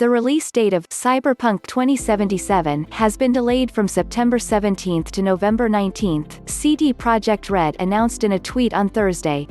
The release date of Cyberpunk 2077 has been delayed from September 17 to November 19, CD Projekt Red announced in a tweet on Thursday.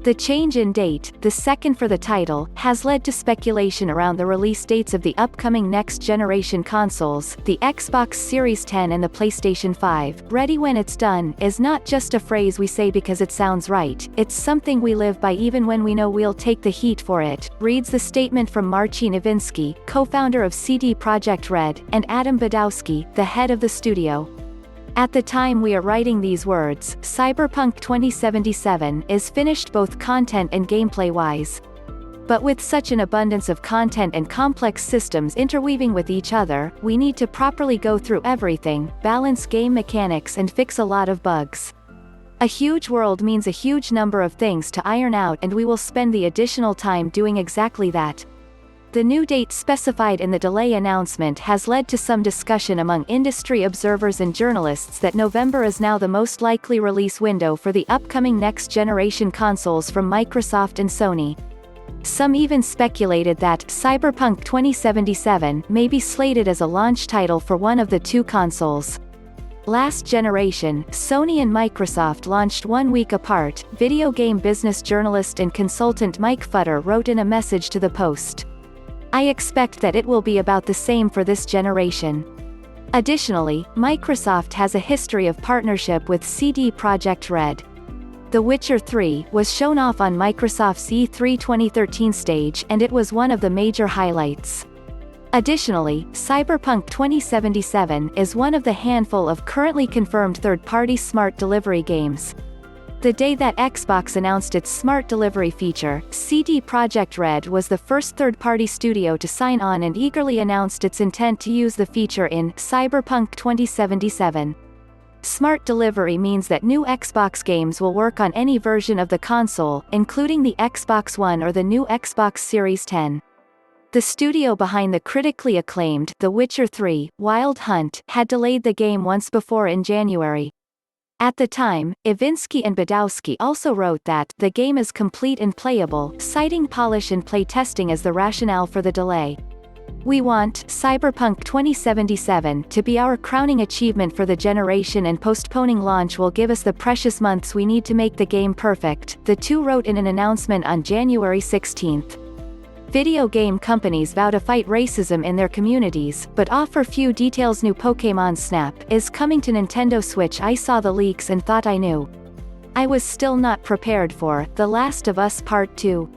The change in date, the second for the title, has led to speculation around the release dates of the upcoming next-generation consoles. The Xbox Series X and the PlayStation 5, "Ready when it's done," is not just a phrase we say because it sounds right, it's something we live by even when we know we'll take the heat for it, reads the statement from Marcin Iwiński, co-founder of CD Projekt Red, and Adam Badowski, the head of the studio. At the time we are writing these words, Cyberpunk 2077 is finished both content and gameplay-wise. But with such an abundance of content and complex systems interweaving with each other, we need to properly go through everything, balance game mechanics and fix a lot of bugs. A huge world means a huge number of things to iron out, and we will spend the additional time doing exactly that. The new date specified in the delay announcement has led to some discussion among industry observers and journalists that November is now the most likely release window for the upcoming next-generation consoles from Microsoft and Sony. Some even speculated that Cyberpunk 2077 may be slated as a launch title for one of the two consoles. Last generation, Sony and Microsoft launched 1 week apart, video game business journalist and consultant Mike Futter wrote in a message to the Post. "I expect that it will be about the same for this generation." Additionally, Microsoft has a history of partnership with CD Projekt Red. The Witcher 3 was shown off on Microsoft's E3 2013 stage, and it was one of the major highlights. Additionally, Cyberpunk 2077 is one of the handful of currently confirmed third-party smart delivery games. The day that Xbox announced its smart delivery feature, CD Projekt Red was the first third-party studio to sign on and eagerly announced its intent to use the feature in Cyberpunk 2077. Smart delivery means that new Xbox games will work on any version of the console, including the Xbox One or the new Xbox Series X. The studio behind the critically acclaimed The Witcher 3, Wild Hunt, had delayed the game once before in January. At the time, Iwínski and Badowski also wrote that the game is complete and playable, citing polish and play testing as the rationale for the delay. "We want Cyberpunk 2077 to be our crowning achievement for the generation, and postponing launch will give us the precious months we need to make the game perfect," the two wrote in an announcement on January 16. Video game companies vow to fight racism in their communities, but offer few details. New Pokémon Snap is coming to Nintendo Switch. I saw the leaks and thought I knew. I was still not prepared for The Last of Us Part 2.